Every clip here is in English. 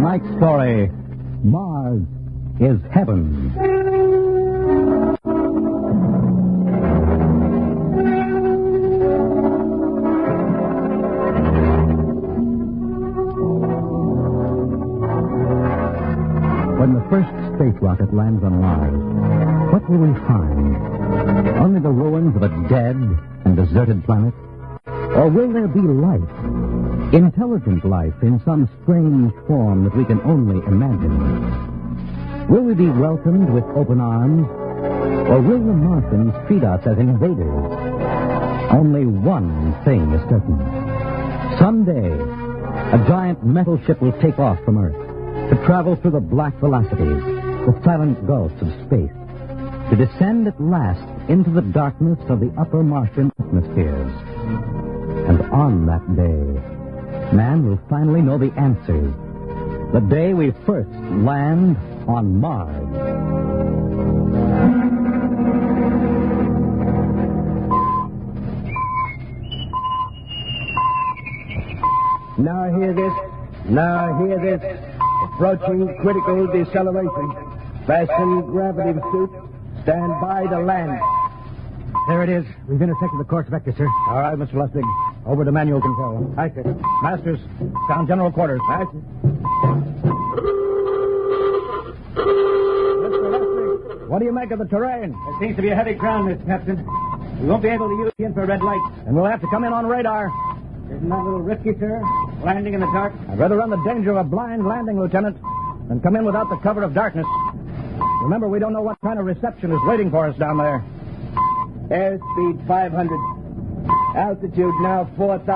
Tonight's story, Mars is Heaven. When the first space rocket lands on Mars, what will we find? Only the ruins of a dead and deserted planet? Or will there be life? Intelligent life in some strange form that we can only imagine. Will we be welcomed with open arms? Or will the Martians treat us as invaders? Only one thing is certain. Someday, a giant metal ship will take off from Earth to travel through the black velocities, the silent gulfs of space, to descend at last into the darkness of the upper Martian atmospheres. And on that day, man will finally know the answers. The day we first land on Mars. Now hear this. Now hear this. Approaching critical deceleration. Fasten gravity suit. Stand by to land. There it is. We've intersected the course vector, sir. All right, Mr. Lustig. Over to manual control. Aye, sir. Masters, down general quarters. Aye, sir. Mr. Lustig, what do you make of the terrain? There seems to be a heavy ground, Mr. Captain. We won't be able to use the infrared lights. And we'll have to come in on radar. Isn't that a little risky, sir? Landing in the dark? I'd rather run the danger of a blind landing, Lieutenant, than come in without the cover of darkness. Remember, we don't know what kind of reception is waiting for us down there. Airspeed 500. Altitude now 4,000.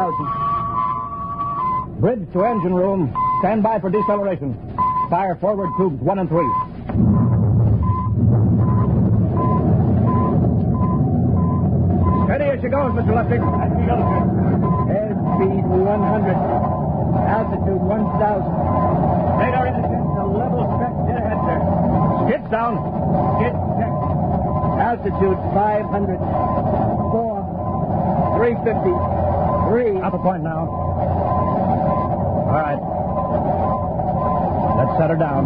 Bridge to engine room. Stand by for deceleration. Fire forward tubes 1 and 3. Steady as she goes, Mr. Lustig. As she goes, sir. Airspeed 100. Altitude 1,000. Radar indicates a level stretch dead ahead, sir. Skids down. Skid check. Altitude 500. 4. 350. 3. Up a point now. All right. Let's set her down.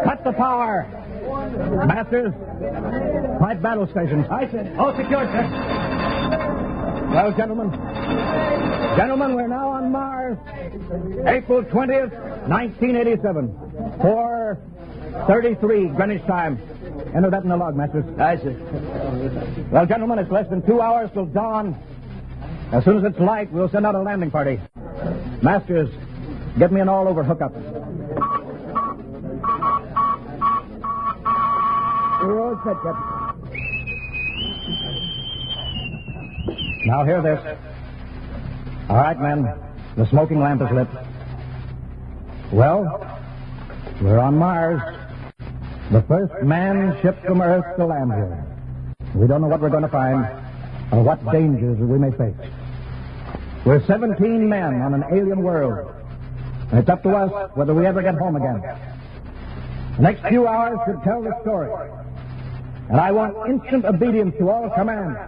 Cut the power. Masters, pipe battle stations. Aye, sir. All secure, sir. Well, gentlemen. Gentlemen, we're now on Mars. April 20th, 1987. 4:33 Greenwich time. Enter that in the log, Masters. Aye, sir. Well, gentlemen, it's less than 2 hours till dawn. As soon as it's light, we'll send out a landing party. Masters, get me an all-over hookup. We're all set, Captain. Now hear this. All right, men. The smoking lamp is lit. Well, we're on Mars. The first manned ship from Earth to land here. We don't know what we're going to find or what dangers we may face. We're 17 men on an alien world. And it's up to us whether we ever get home again. The next few hours should tell the story. And I want instant obedience to all commands.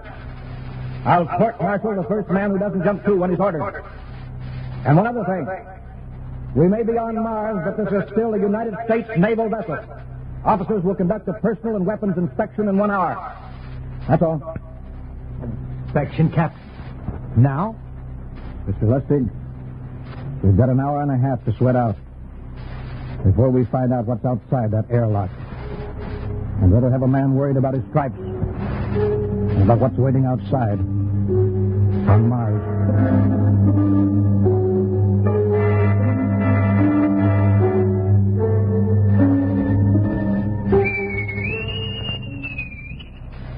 I'll court-martial the first man who doesn't jump to when he's ordered. And one other thing. We may be on Mars, but this is still a United States naval vessel. Officers will conduct a personal and weapons inspection in 1 hour. That's all. Inspection, Captain. Now? Mr. Lustig, we've got an hour and a half to sweat out before we find out what's outside that airlock. I'd rather have a man worried about his stripes than about what's waiting outside on Mars.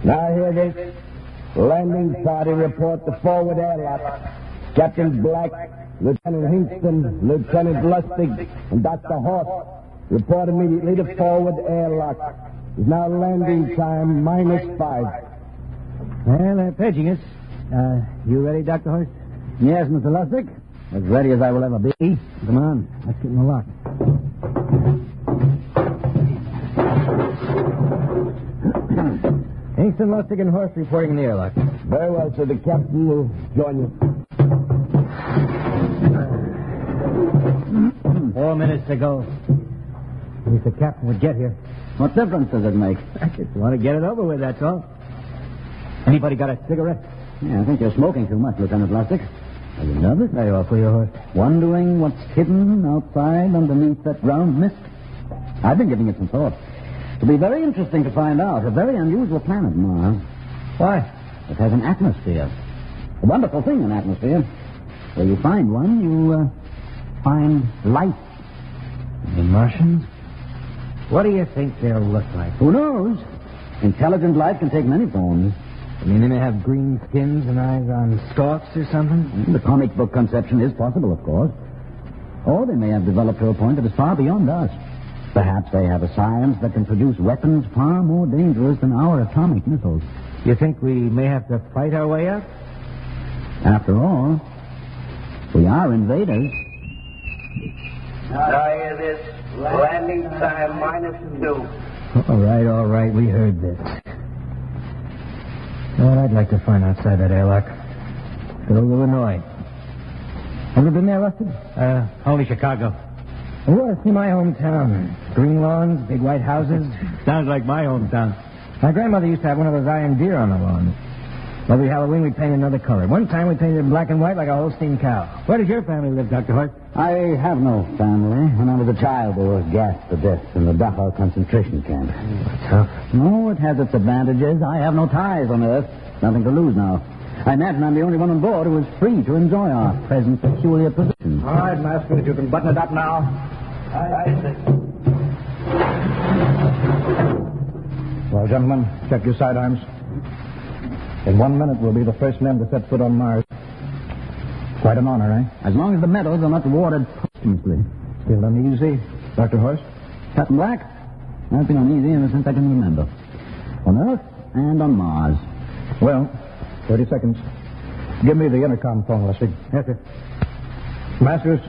Now hear this. Landing party report the forward airlock. Captain Black, Lieutenant Hingston, Lieutenant Lustig, and Dr. Horst report immediately to forward airlock. It's now landing time -5. Well, they're paging us. You ready, Dr. Horst? Yes, Mr. Lustig. As ready as I will ever be. Come on. Let's get in the lock. Kingston, Lustig, and Horst reporting in the airlock. Very well, sir. The captain will join you. 4 minutes to go. At least the captain would get here. What difference does it make? I just want to get it over with, that's all. Anybody got a cigarette? Yeah, I think you're smoking too much, Lieutenant Lustig. Are you nervous? Very well for you, Horst. Wondering what's hidden outside underneath that round mist? I've been giving it some thought. It'll be very interesting to find out. A very unusual planet, Mars. Why? It has an atmosphere. A wonderful thing, an atmosphere. Where you find one, you find life. The Martians? What do you think they'll look like? Who knows? Intelligent life can take many forms. I mean, they may have green skins and eyes on stalks or something? The comic book conception is possible, of course. Or they may have developed to a point that is far beyond us. Perhaps they have a science that can produce weapons far more dangerous than our atomic missiles. You think we may have to fight our way out? After all, we are invaders. I hear this. Landing time -2. All right. We heard this. Well, I'd like to find outside that airlock. Go to Illinois. Ever been there, Lustig? Only Chicago. I want to see my hometown. Green lawns, big white houses. Sounds like my hometown. My grandmother used to have one of those iron deer on the lawn. Every Halloween we painted another color. One time we painted it black and white like a Holstein cow. Where does your family live, Dr. Horst? I have no family. When I was a child, I was gassed to death in the Dachau concentration camp. Tough. No, it has its advantages. I have no ties on Earth. Nothing to lose now. I imagine I'm the only one on board who is free to enjoy our present peculiar position. All right, Master, you can button it up now. Well, gentlemen, check your sidearms. In 1 minute, we'll be the first men to set foot on Mars. Quite an honor, eh? As long as the medals are not awarded posthumously. Still uneasy, Dr. Horst? Captain Black, I've been uneasy ever since I can remember. On Earth and on Mars. Well, 30 seconds. Give me the intercom phone, Lustig. Yes, sir. Masters,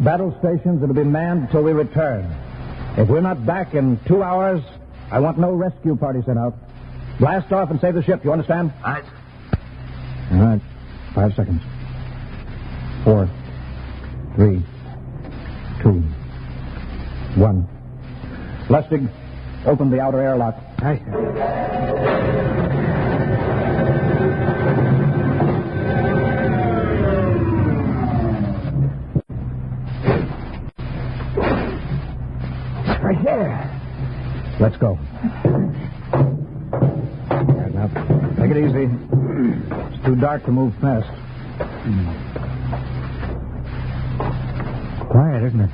battle stations are to be manned until we return. If we're not back in 2 hours, I want no rescue party sent out. Blast off and save the ship, you understand? Aye. All right. 5 seconds. 4, 3, 2, 1. Lustig, open the outer airlock. Aye, sir. Right there. Let's go. Now, take it easy. It's too dark to move fast. Quiet, isn't it?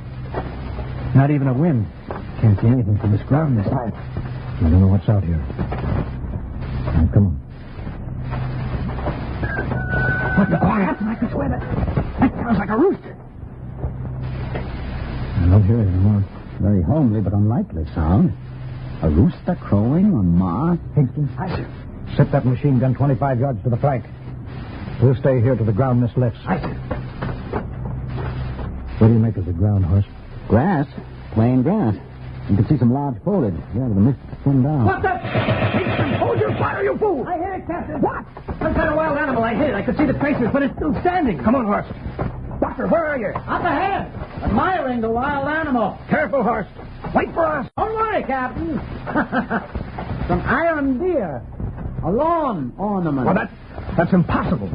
Not even a wind. Can't see anything from this ground this high. I don't know what's out here. Now, come on. What the quiet? I can swear that sounds like a rooster. I don't hear it anymore. Very homely but unlikely sound. A rooster crowing on Mars? Kingston, set that machine gun 25 yards to the flank. We'll stay here till the ground mist lifts. Aye, sir. What do you make of the ground, Horst? Grass. Plain grass. You can see some large foliage. Yeah, the mist has thinned down. What's that? Kingston, hold your fire, you fool! I hear it, Captain. What? Some kind of wild animal. I hit it. I could see the traces, but it's still standing. Come on, Horst. Doctor, where are you? Up ahead. Admiring the wild animal. Careful, Horst. Wait for us. Don't worry, Captain. Some iron deer. A lawn ornament. Well, that's impossible.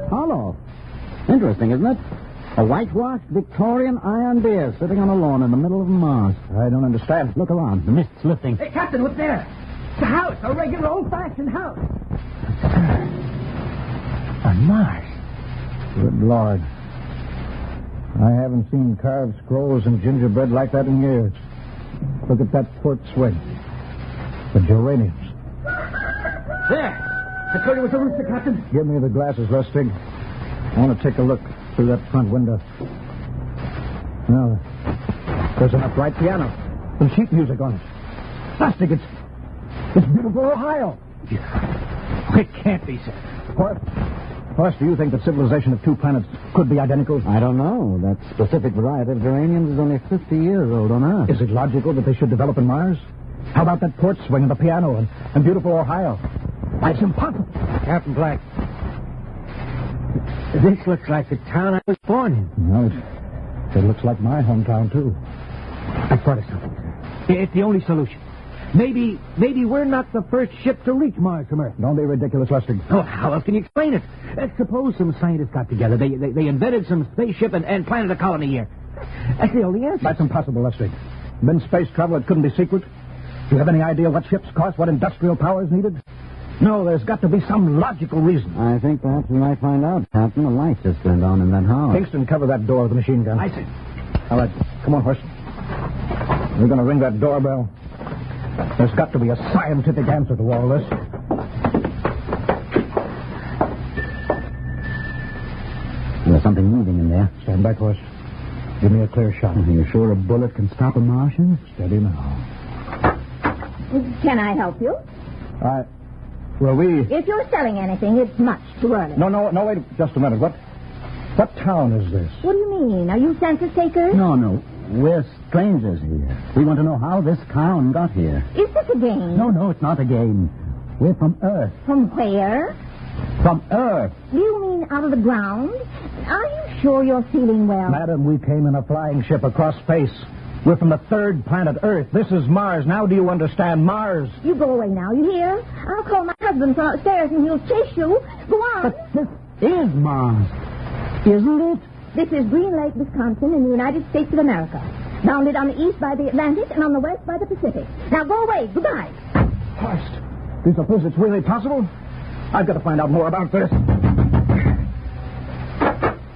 Hollow. Interesting, isn't it? A whitewashed Victorian iron deer sitting on a lawn in the middle of Mars. I don't understand. Look around. The mist's lifting. Hey, Captain, look there. It's a house. A regular old-fashioned house. On Mars. Good Lord. I haven't seen carved scrolls and gingerbread like that in years. Look at that port swing. The geraniums. There. I told you it was a rooster, Captain. Give me the glasses, Lustig. I want to take a look through that front window. No. There's an upright piano. Some sheet music on it. Lustig, it's beautiful Ohio. It can't be, sir. Horst, do you think that civilization of two planets could be identical? I don't know. That specific variety of geraniums is only 50 years old on Earth. Is it logical that they should develop in Mars? How about that porch swing and the piano and beautiful Ohio? That's impossible. Captain Black, this looks like the town I was born in. No, it looks like my hometown, too. I've thought of something. It's the only solution. Maybe we're not the first ship to reach Mars from Earth. Don't be ridiculous, Lustig. Oh, how else can you explain it? Suppose some scientists got together. They invented some spaceship and planted a colony here. That's the only answer. That's impossible, Lustig. Been space travel, it couldn't be secret. Do you have any idea what ships cost, what industrial power is needed? No, there's got to be some logical reason. I think perhaps we might find out, Captain. The light just turned on in that house. Kingston, cover that door with the machine gun. I see. All right, come on, Horst. We're going to ring that doorbell. There's got to be a scientific answer to all this. There's something moving in there. Stand back, Horst. Give me a clear shot. Are you sure a bullet can stop a Martian? Steady now. Can I help you? Well, If you're selling anything, it's much too early. No, wait just a minute. What town is this? What do you mean? Are you census takers? No. We're strangers here. We want to know how this town got here. Is this a game? No, it's not a game. We're from Earth. From where? From Earth. Do you mean out of the ground? Are you sure you're feeling well? Madam, we came in a flying ship across space. We're from the third planet Earth. This is Mars. Now do you understand? Mars. You go away now, you hear? I'll call my husband from upstairs and he'll chase you. Go on. But this is Mars, isn't it? This is Green Lake, Wisconsin, in the United States of America. Bounded on the east by the Atlantic and on the west by the Pacific. Now go away. Goodbye. Horst, do you suppose it's really possible? I've got to find out more about this.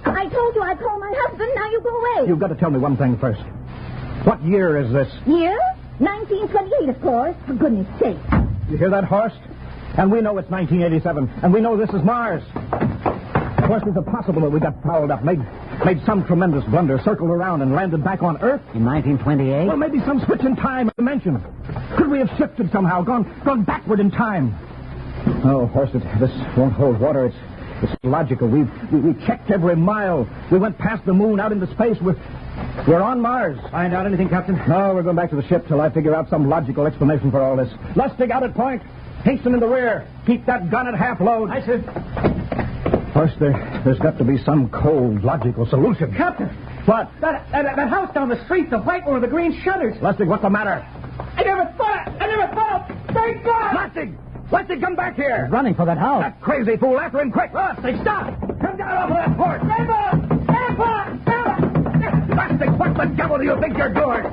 I told you I'd call my husband. Now you go away. You've got to tell me one thing first. What year is this? Year? 1928, of course. For goodness sake. You hear that, Horst? And we know it's 1987. And we know this is Mars. Horst, is it possible that we got fouled up, made some tremendous blunder, circled around, and landed back on Earth? In 1928? Well, maybe some switch in time or dimension. Could we have shifted somehow, gone backward in time? Oh, Horst, this won't hold water. It's logical. We checked every mile. We went past the moon, out into space. We're on Mars. Find out anything, Captain? No, we're going back to the ship till I figure out some logical explanation for all this. Lustig out at point. Kingston in the rear. Keep that gun at half load. I see. First, there's got to be some cold, logical solution. Captain! What? That house down the street, the white one with the green shutters. Lustig, what's the matter? I never thought! Thank God! Lustig, come back here! He's running for that house. That crazy fool, after him, quick! Lustig, stop! Come down off of that horse! Never! Lustig, what the devil do you think you're doing?